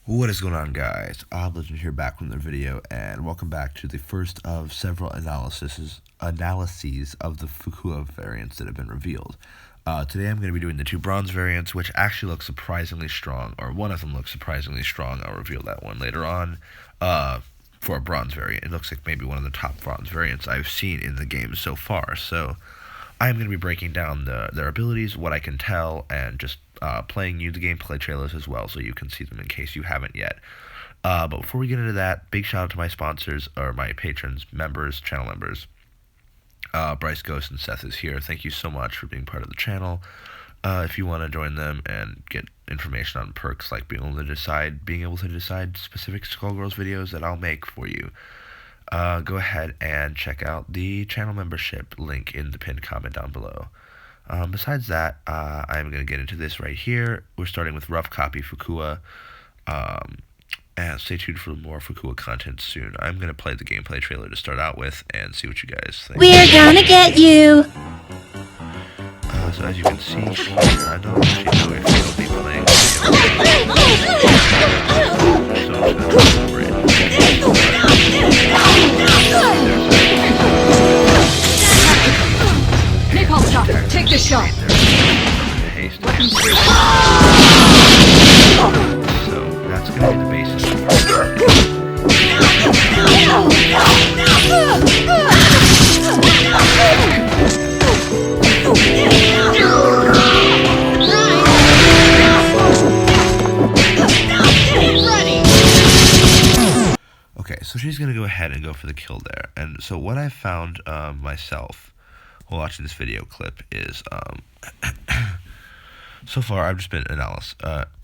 What is going on, guys? Legend here, back with another video, and welcome back to the first of several analyses of the Fukua variants that have been revealed. Today I'm going to be doing the two bronze variants, which actually look surprisingly strong, or one of them looks surprisingly strong. I'll reveal that one later on. For a bronze variant, it looks like maybe one of the top bronze variants I've seen in the game so far. So I'm going to be breaking down their abilities, what I can tell, and just playing you the gameplay trailers as well, so you can see them in case you haven't yet. But before we get into that, big shout out to my sponsors, or my patrons, members, channel members. BRYCEGHOST and Seth is here. Thank you so much for being part of the channel. If you want to join them and get information on perks like being able to decide specific Skullgirls videos that I'll make for you, go ahead and check out the channel membership link in the pinned comment down below. Besides that, I'm going to get into this right here. We're starting with rough copy Fukua, and stay tuned for more Fukua content soon. I'm going to play the gameplay trailer to start out with and see what you guys think. We're gonna get you! So as you can see here, I don't actually know if you'll be playing video. So I'm going to over it. Napalm shot, take the shot. Haste. So that's going to be the basis of Okay, so she's going to go ahead and go for the kill there. And so what I found myself while watching this video clip is, so far I've just been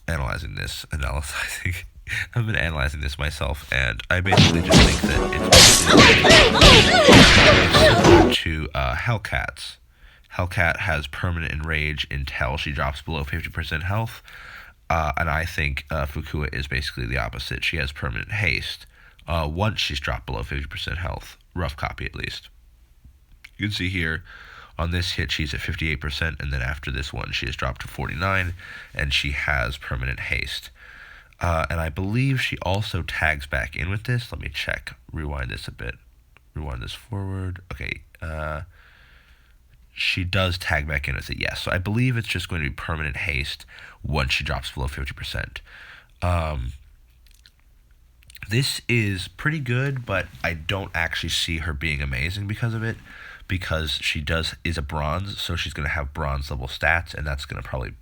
analyzing this. I've been analyzing this myself, and I basically just think that it's similar to Hellcat's. Hellcat has permanent enrage until she drops below 50% health, and I think Fukua is basically the opposite. She has permanent haste once she's dropped below 50% health, rough copy at least. You can see here on this hit she's at 58%, and then after this one she has dropped to 49%, and she has permanent haste. And I believe she also tags back in with this. Let me check. Rewind this a bit. Rewind this forward. Okay. She does tag back in with it, yes. So I believe it's just going to be permanent haste once she drops below 50%. This is pretty good, but I don't actually see her being amazing because of it, because she is a bronze, so she's going to have bronze level stats, and that's going to probably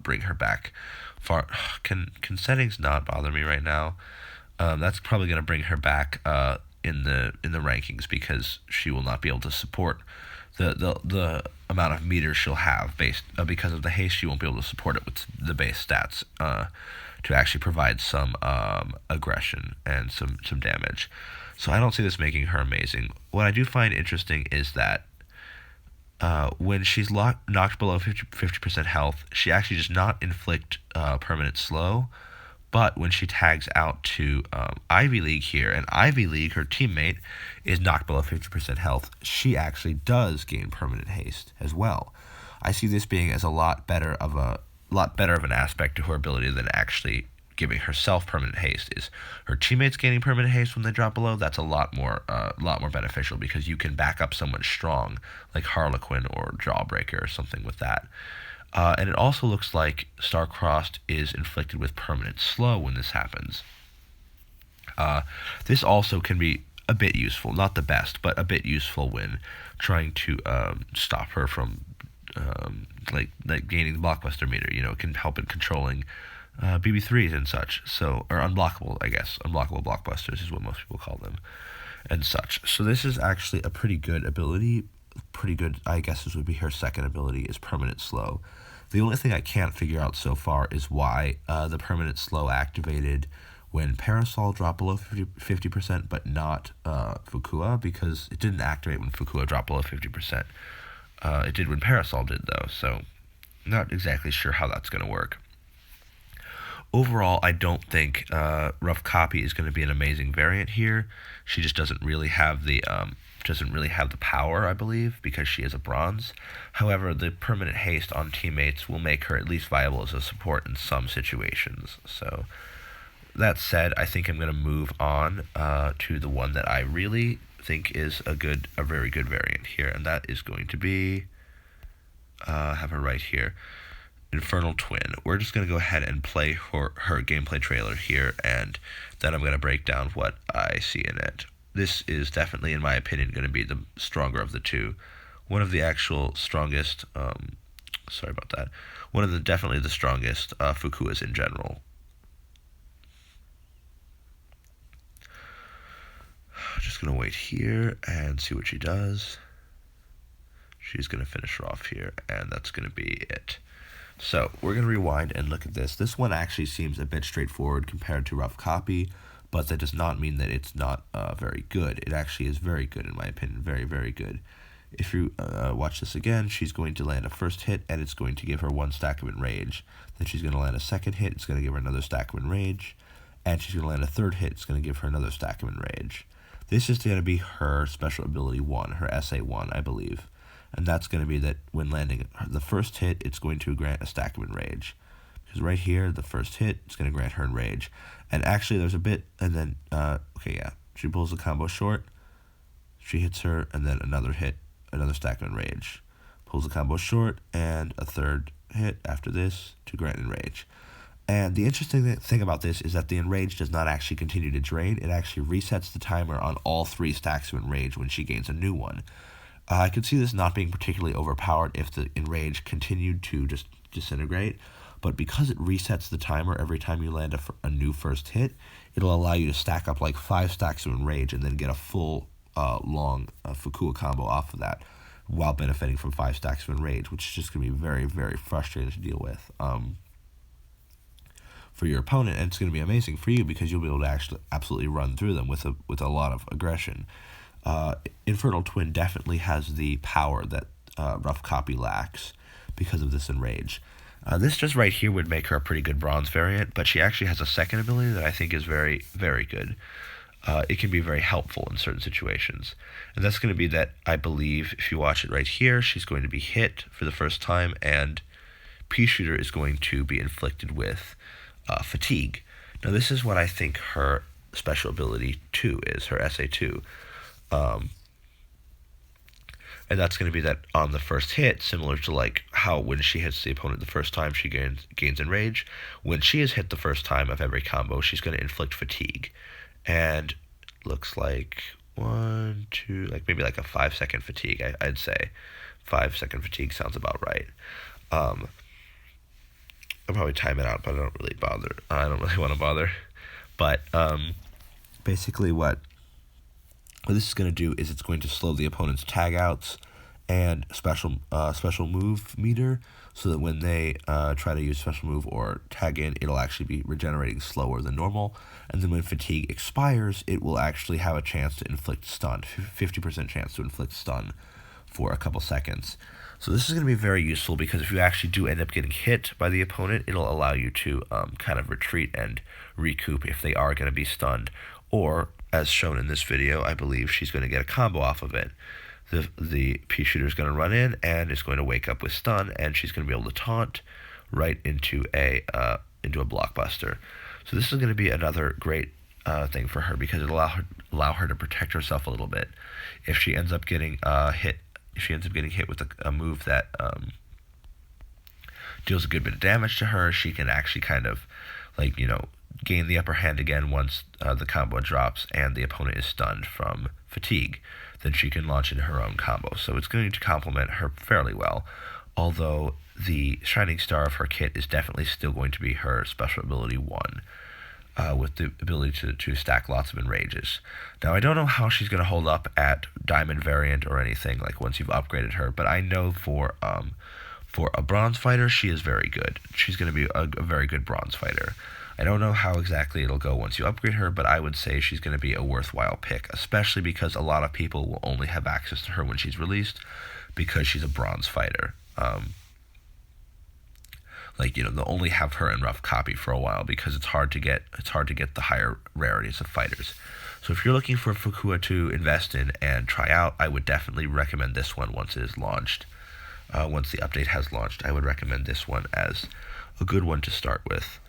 bring her back far. Can settings not bother me right now? That's probably going to bring her back in the rankings, because she will not be able to support the amount of meters she'll have because of the haste. She won't be able to support it with the base stats to actually provide some aggression and some damage. So I don't see this making her amazing. What I do find interesting is that when she's knocked below 50% health, she actually does not inflict permanent slow. But when she tags out to Ivy League here, and Ivy League, her teammate, is knocked below 50% health, she actually does gain permanent haste as well. I see this being as a lot better of an aspect to her ability than actually giving herself permanent haste. Is her teammates gaining permanent haste when they drop below? That's a lot more beneficial, because you can back up someone strong like Harlequin or Jawbreaker or something with that. And it also looks like Star-Crossed is inflicted with permanent slow when this happens. This also can be a bit useful, not the best, but a bit useful when trying to stop her from like gaining the blockbuster meter. You know, it can help in controlling BB3s and such. So, or unblockable, I guess. Unlockable blockbusters is what most people call them, and such. So this is actually a pretty good ability. Pretty good, I guess this would be her second ability, is permanent slow. The only thing I can't figure out so far is why the permanent slow activated when Parasol dropped below 50%, but not Fukua, because it didn't activate when Fukua dropped below 50%. It did when Parasol did, though, so not exactly sure how that's going to work. Overall, I don't think Rough Copy is going to be an amazing variant here. She just doesn't really have the power, I believe, because she is a bronze. However, the permanent haste on teammates will make her at least viable as a support in some situations. So that said, I think I'm going to move on to the one that I really think is a very good variant here, and that is going to be, have her right here, Infernal Twin. We're just going to go ahead and play her gameplay trailer here, and then I'm going to break down what I see in it. This is definitely, in my opinion, going to be the stronger of the two. One of the actual strongest, sorry about that, one of the definitely the strongest Fukuas in general. Just going to wait here and see what she does. She's going to finish her off here, and that's going to be it. So we're going to rewind and look at this. This one actually seems a bit straightforward compared to Rough Copy, but that does not mean that it's not very good. It actually is very good, in my opinion. Very, very good. If you watch this again, she's going to land a first hit, and it's going to give her 1 stack of Enrage. Then she's going to land a second hit. It's going to give her another stack of Enrage. And she's going to land a third hit. It's going to give her another stack of Enrage. This is going to be her special ability 1, her SA1, I believe. And that's going to be that when landing the first hit, it's going to grant a stack of Enrage. Because right here, the first hit, it's going to grant her Enrage. And actually, there's a bit, and then, okay, yeah. She pulls the combo short. She hits her, and then another hit, another stack of Enrage. Pulls the combo short, and a third hit after this to grant Enrage. And the interesting thing about this is that the Enrage does not actually continue to drain. It actually resets the timer on all 3 stacks of Enrage when she gains a new one. I could see this not being particularly overpowered if the Enrage continued to just disintegrate, but because it resets the timer every time you land a new first hit, it'll allow you to stack up like 5 stacks of Enrage and then get a full long Fukua combo off of that while benefiting from 5 stacks of Enrage, which is just going to be very, very frustrating to deal with for your opponent, and it's going to be amazing for you because you'll be able to actually absolutely run through them with a lot of aggression. Infernal Twin definitely has the power that Rough Copy lacks because of this Enrage. This just right here would make her a pretty good bronze variant, but she actually has a second ability that I think is very, very good. It can be very helpful in certain situations. And that's going to be that, I believe, if you watch it right here, she's going to be hit for the first time, and P-Shooter is going to be inflicted with Fatigue. Now, this is what I think her special ability 2 is, her SA2. And that's going to be that on the first hit, similar to like how when she hits the opponent the first time, she gains Enrage. When she is hit the first time of every combo, she's going to inflict Fatigue. And looks like 1, 2, like maybe like a 5-second fatigue, I'd say. 5-second fatigue sounds about right. I'll probably time it out, but I don't really bother. I don't really want to bother. But basically what this is going to do is it's going to slow the opponent's tag outs and special move meter, so that when they try to use special move or tag in, it'll actually be regenerating slower than normal. And then when fatigue expires, it will actually have a chance to inflict stun, 50% chance to inflict stun for a couple seconds. So this is going to be very useful because if you actually do end up getting hit by the opponent, it'll allow you to kind of retreat and recoup if they are going to be stunned. Or, as shown in this video, I believe she's going to get a combo off of it. The P-Shooter is going to run in and is going to wake up with stun, and she's going to be able to taunt right into a blockbuster. So this is going to be another great thing for her because it'll allow her to protect herself a little bit. If she ends up getting hit with a move that deals a good bit of damage to her, she can actually kind of gain the upper hand again once the combo drops and the opponent is stunned from fatigue. Then she can launch into her own combo. So it's going to complement her fairly well, although the shining star of her kit is definitely still going to be her special ability 1, with the ability to stack lots of enrages. Now, I don't know how she's going to hold up at diamond variant or anything, like once you've upgraded her, but I know for a bronze fighter, she is very good. She's going to be a very good bronze fighter. I don't know how exactly it'll go once you upgrade her, but I would say she's going to be a worthwhile pick, especially because a lot of people will only have access to her when she's released because she's a bronze fighter. They'll only have her in rough copy for a while because it's hard to get the higher rarities of fighters. So if you're looking for Fukua to invest in and try out, I would definitely recommend this one once it is launched. Once the update has launched, I would recommend this one as a good one to start with.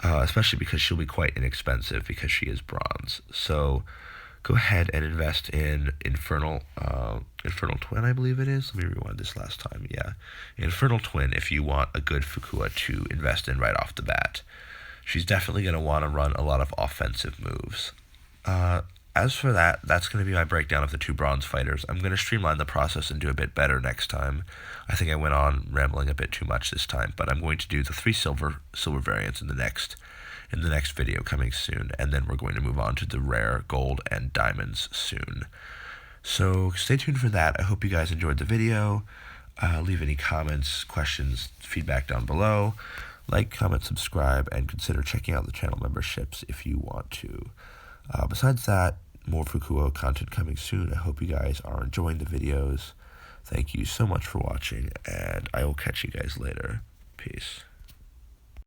especially because she'll be quite inexpensive because she is bronze. So go ahead and invest in Infernal Twin, I believe it is. Let me rewind this last time. Yeah, Infernal Twin if you want a good Fukua to invest in right off the bat. She's definitely going to want to run a lot of offensive moves. As for that, that's going to be my breakdown of the two bronze fighters. I'm going to streamline the process and do a bit better next time. I think I went on rambling a bit too much this time, but I'm going to do the 3 silver variants in the next video coming soon, and then we're going to move on to the rare gold and diamonds soon. So stay tuned for that. I hope you guys enjoyed the video. Leave any comments, questions, feedback down below. Like, comment, subscribe, and consider checking out the channel memberships if you want to. Besides that, more Fukua content coming soon. I hope you guys are enjoying the videos. Thank you so much for watching, and I will catch you guys later. Peace.